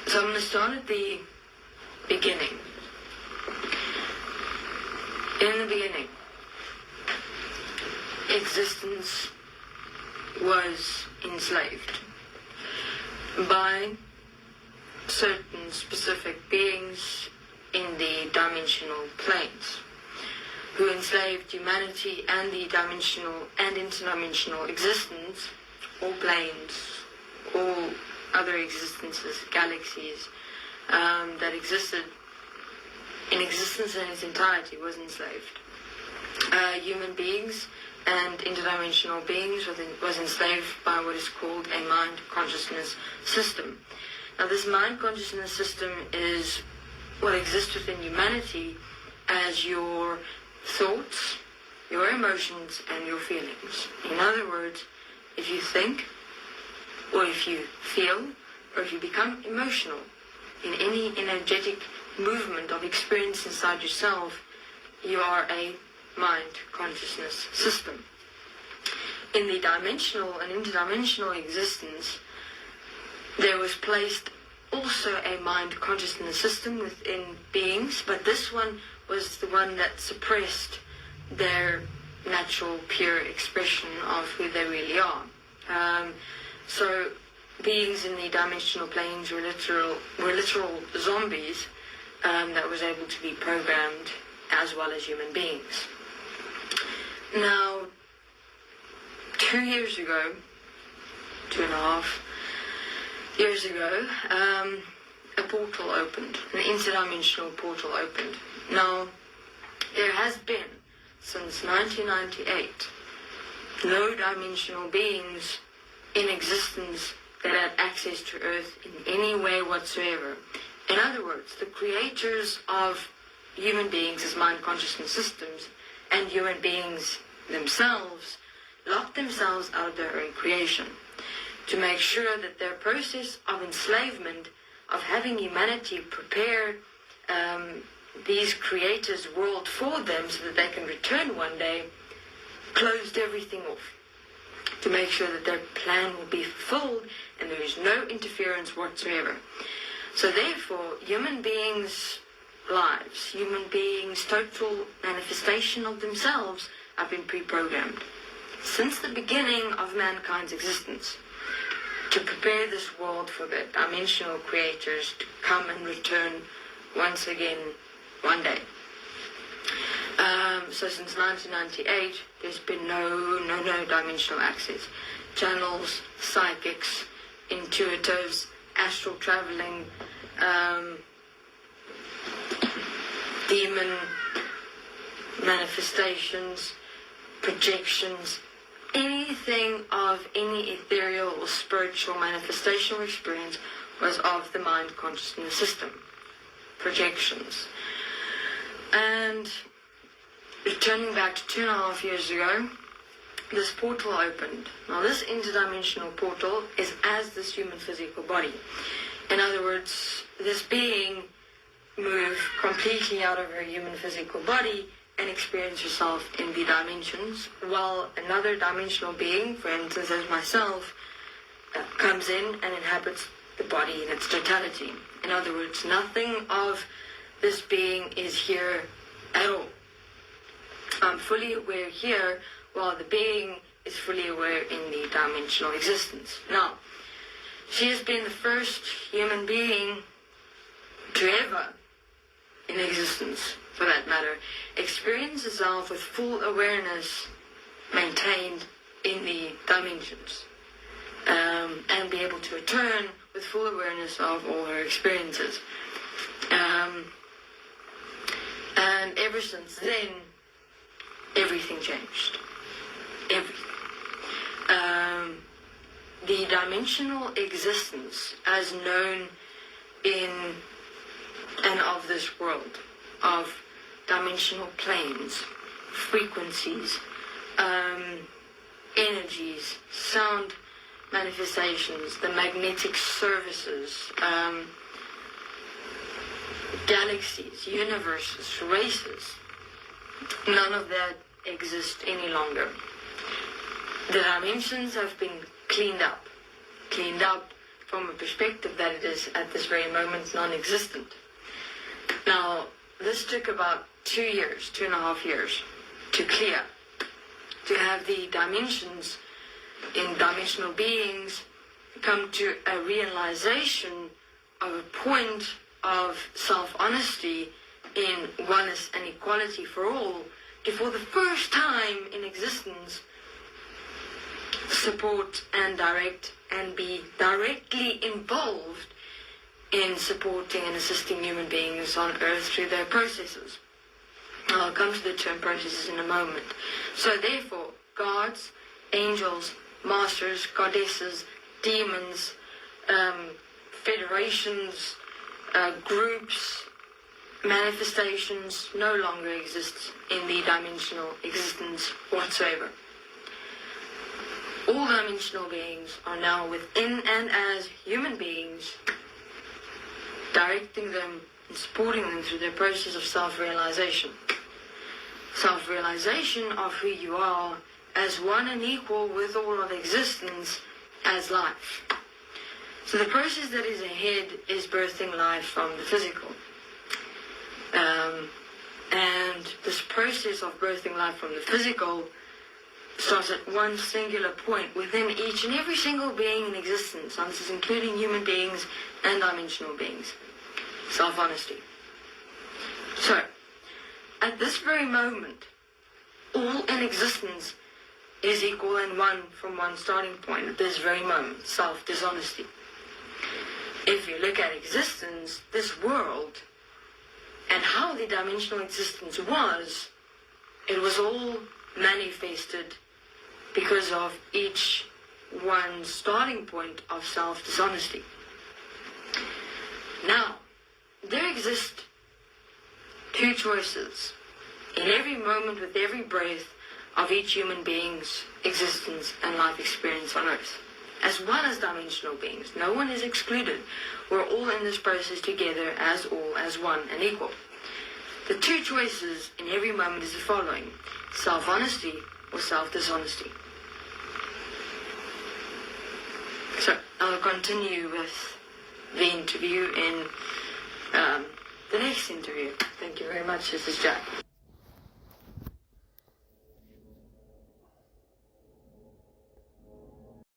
So I'm going to start at the beginning. In the beginning, existence was enslaved by certain specific beings in the dimensional planes who enslaved humanity and the dimensional and interdimensional existence, all planes, all other existences, galaxies that existed in existence in its entirety was enslaved. Human beings and interdimensional beings was enslaved by what is called a mind consciousness system. Now this mind consciousness system is what exists within humanity as your thoughts, your emotions, and your feelings. In other words, if you think, or if you feel, or if you become emotional in any energetic movement of experience inside yourself, you are a mind consciousness system. In the dimensional and interdimensional existence, there was placed also a mind consciousness system within beings, but this one was the one that suppressed their natural pure expression of who they really are. So beings in the dimensional planes were literal zombies that was able to be programmed as well as human beings. Now, 2 years ago, 2.5 years ago, a portal opened, an interdimensional portal opened. Now, there has been, since 1998, no dimensional beings in existence that had access to Earth in any way whatsoever. In other words, the creators of human beings as mind consciousness systems and human beings themselves locked themselves out of their own creation to make sure that their process of enslavement, of having humanity prepare these creators' world for them so that they can return one day, closed everything off to make sure that their plan will be fulfilled and there is no interference whatsoever. So therefore, human beings' lives, human beings' total manifestation of themselves have been pre-programmed since the beginning of mankind's existence to prepare this world for the dimensional creators to come and return once again one day. So since 1998, there's been no dimensional access. Channels, psychics, intuitives, astral traveling, demon manifestations, projections, anything of any ethereal or spiritual manifestation or experience was of the mind consciousness system. Projections. And returning back to 2.5 years ago, this portal opened. Now this interdimensional portal is as this human physical body. In other words, this being moved completely out of her human physical body and experience herself in the dimensions, while another dimensional being, for instance as myself, comes in and inhabits the body in its totality. In other words, nothing of this being is here at all. I'm fully aware here, while the being is fully aware in the dimensional existence. Now, she has been the first human being to ever, in existence for that matter, experience herself with full awareness maintained in the dimensions, and be able to return with full awareness of all her experiences. And ever since then, everything changed. Everything. The dimensional existence as known in and of this world, of dimensional planes, frequencies, energies, sound manifestations, the magnetic services, galaxies, universes, races, none of that exists any longer. The dimensions have been cleaned up, from a perspective that it is at this very moment non-existent. Now, this took about 2.5 years to clear, to have the dimensions in dimensional beings come to a realization of a point of self-honesty in oneness and equality for all, to for the first time in existence support and direct and be directly involved in supporting and assisting human beings on earth through their processes. I'll come to the term processes in a moment. So therefore, gods, angels, masters, goddesses, demons, federations, groups, manifestations no longer exist in the dimensional existence whatsoever. All dimensional beings are now within and as human beings, directing them and supporting them through their process of self-realization. Self-realization of who you are as one and equal with all of existence as life. So the process that is ahead is birthing life from the physical. And this process of birthing life from the physical starts at one singular point within each and every single being in existence. And this is including human beings and dimensional beings. Self-honesty. So, at this very moment, all in existence is equal and one from one starting point at this very moment, self-dishonesty. If you look at existence, this world, and how the dimensional existence was, it was all manifested because of each one's starting point of self-dishonesty. Now, there exist two choices in every moment with every breath of each human being's existence and life experience on earth, as well as dimensional beings. No one is excluded. We're all in this process together as all, as one and equal. The two choices in every moment is the following: self-honesty or self-dishonesty. So I'll continue with the interview in the next interview. Thank you very much. This is Jack.